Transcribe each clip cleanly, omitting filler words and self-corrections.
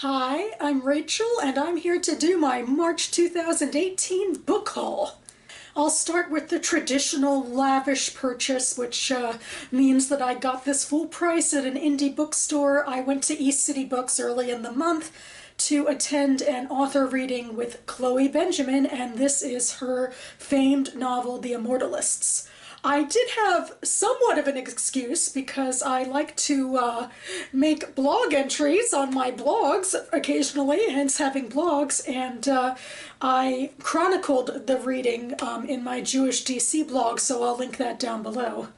Hi, I'm Rachel, and I'm here to do my March 2018 book haul. I'll start with the traditional lavish purchase, which means that I got this full price at an indie bookstore. I went to East City Books early in the month to attend an author reading with Chloe Benjamin, and this is her famed novel, The Immortalists. I did have somewhat of an excuse because I like to make blog entries on my blogs occasionally, hence having blogs, and I chronicled the reading in my Jewish DC blog, so I'll link that down below.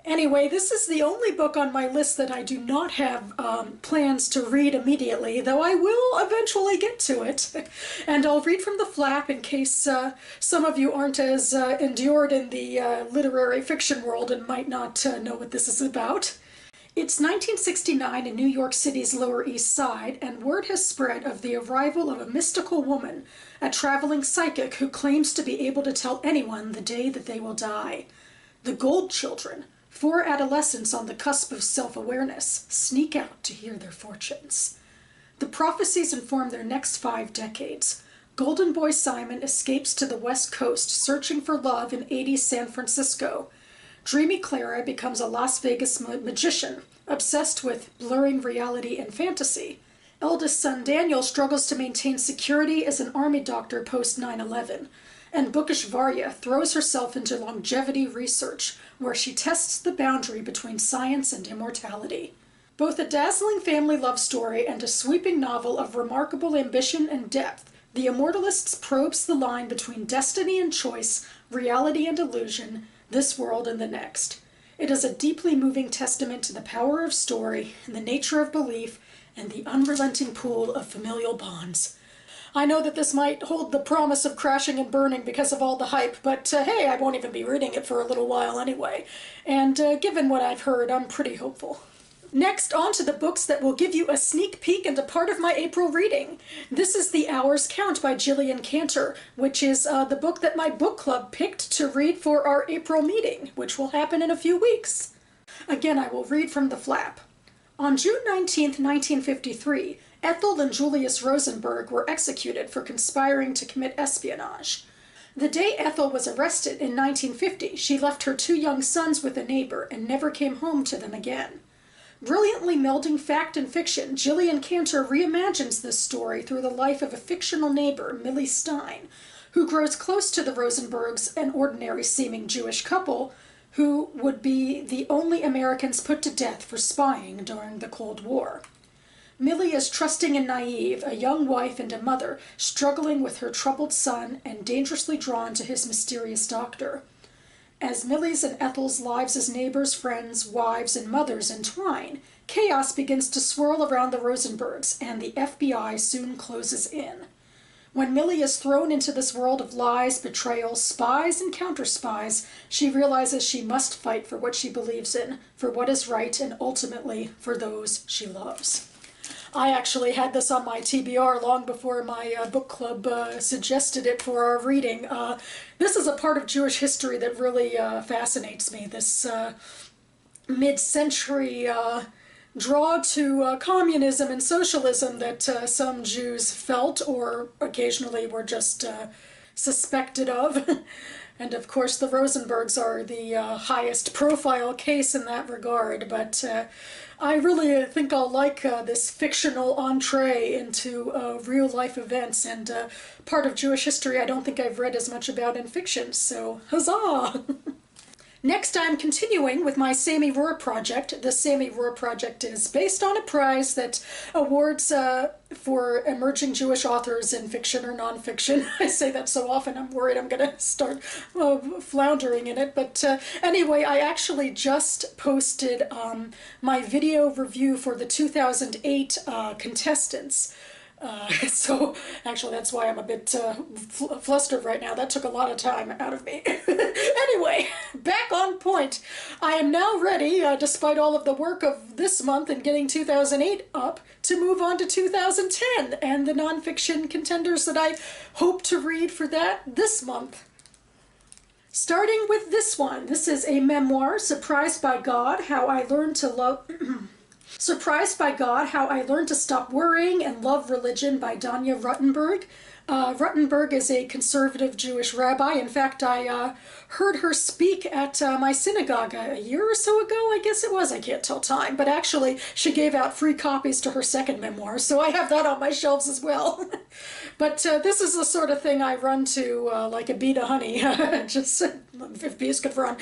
Anyway, this is the only book on my list that I do not have plans to read immediately, though I will eventually get to it. And I'll read from the flap in case some of you aren't as endured in the literary fiction world and might not know what this is about. It's 1969 in New York City's Lower East Side, and word has spread of the arrival of a mystical woman, a traveling psychic who claims to be able to tell anyone the day that they will die. The Gold Children, 4 adolescents on the cusp of self-awareness, sneak out to hear their fortunes. The prophecies inform their next 5 decades. Golden Boy Simon escapes to the West Coast, searching for love in 80s San Francisco. Dreamy Clara becomes a Las Vegas magician, obsessed with blurring reality and fantasy. Eldest son Daniel struggles to maintain security as an army doctor post 9/11. And bookish Varya throws herself into longevity research, where she tests the boundary between science and immortality. Both a dazzling family love story and a sweeping novel of remarkable ambition and depth, The Immortalists probes the line between destiny and choice, reality and illusion, this world and the next. It is a deeply moving testament to the power of story, and the nature of belief, and the unrelenting pull of familial bonds. I know that this might hold the promise of crashing and burning because of all the hype, but hey, I won't even be reading it for a little while anyway. And given what I've heard, I'm pretty hopeful. Next, on to the books that will give you a sneak peek into part of my April reading. This is The Hours Count by Gillian Cantor, which is the book that my book club picked to read for our April meeting, which will happen in a few weeks. Again, I will read from the flap. On June 19, 1953, Ethel and Julius Rosenberg were executed for conspiring to commit espionage. The day Ethel was arrested in 1950, she left her 2 young sons with a neighbor and never came home to them again. Brilliantly melding fact and fiction, Gillian Cantor reimagines this story through the life of a fictional neighbor, Millie Stein, who grows close to the Rosenbergs, an ordinary-seeming Jewish couple, who would be the only Americans put to death for spying during the Cold War. Millie is trusting and naive, a young wife and a mother, struggling with her troubled son and dangerously drawn to his mysterious doctor. As Millie's and Ethel's lives as neighbors, friends, wives, and mothers entwine, chaos begins to swirl around the Rosenbergs, and the FBI soon closes in. When Millie is thrown into this world of lies, betrayal, spies, and counter-spies, she realizes she must fight for what she believes in, for what is right, and ultimately for those she loves. I actually had this on my TBR long before my book club suggested it for our reading. This is a part of Jewish history that really fascinates me, this mid-century draw to communism and socialism that some Jews felt or occasionally were just suspected of. And of course the Rosenbergs are the highest profile case in that regard, but I really think I'll like this fictional entree into real-life events, and part of Jewish history I don't think I've read as much about in fiction, so huzzah! Next, I'm continuing with my Sammy Rohr project. The Sammy Rohr project is based on a prize that awards for emerging Jewish authors in fiction or nonfiction. I say that so often I'm worried I'm going to start floundering in it. But anyway, I actually just posted my video review for the 2008 contestants. So actually that's why I'm a bit flustered right now. That took a lot of time out of me. Anyway, back on point. I am now ready, despite all of the work of this month and getting 2008 up, to move on to 2010 and the nonfiction contenders that I hope to read for that this month. Starting with this one. This is a memoir, Surprised by God, How I Learned to Love... Surprised by God, How I Learned to Stop Worrying and Love Religion by Danya Ruttenberg. Ruttenberg is a conservative Jewish rabbi. In fact, I heard her speak at my synagogue a year or so ago, I guess it was. I can't tell time. But actually, she gave out free copies to her second memoir, so I have that on my shelves as well. But this is the sort of thing I run to like a bee to honey, just if bees could run.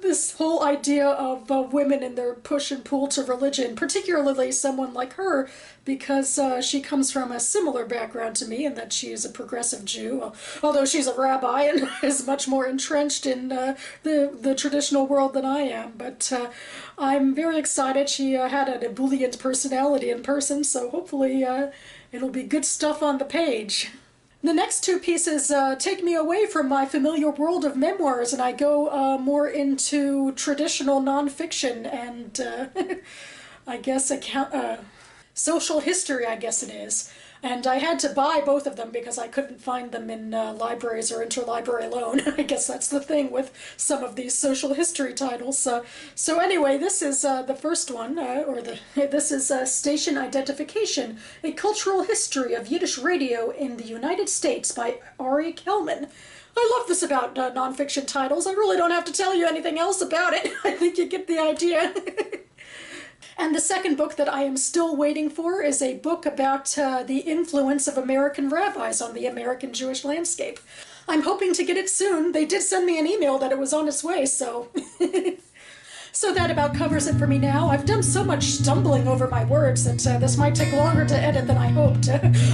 This whole idea of women and their push and pull to religion, particularly someone like her, because she comes from a similar background to me in that she is a progressive Jew, although she's a rabbi and is much more entrenched in the traditional world than I am. But I'm very excited. She had an ebullient personality in person, so hopefully it'll be good stuff on the page. The next two pieces take me away from my familiar world of memoirs, and I go more into traditional nonfiction and I guess social history, I guess it is. And I had to buy both of them because I couldn't find them in libraries or interlibrary loan. I guess that's the thing with some of these social history titles. So anyway, this is the first one, this is Station Identification, A Cultural History of Yiddish Radio in the United States by Ari Kelman. I love this about nonfiction titles. I really don't have to tell you anything else about it. I think you get the idea. And the second book that I am still waiting for is a book about the influence of American rabbis on the American Jewish landscape. I'm hoping to get it soon. They did send me an email that it was on its way, so... So that about covers it for me now. I've done so much stumbling over my words that this might take longer to edit than I hoped.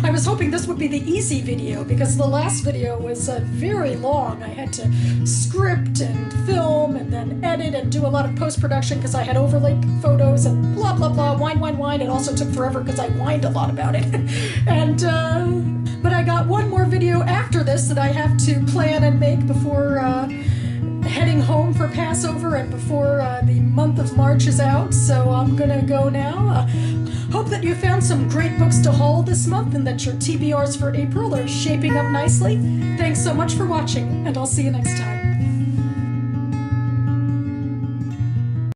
I was hoping this would be the easy video because the last video was very long. I had to script and film and then edit and do a lot of post-production because I had overlaid photos and blah, blah, blah, whine. It also took forever because I whined a lot about it. But I got one more video after this that I have to plan and make before... heading home for Passover and before the month of March is out, so I'm gonna go now. Hope that you found some great books to haul this month and that your TBRs for April are shaping up nicely. Thanks so much for watching, and I'll see you next time.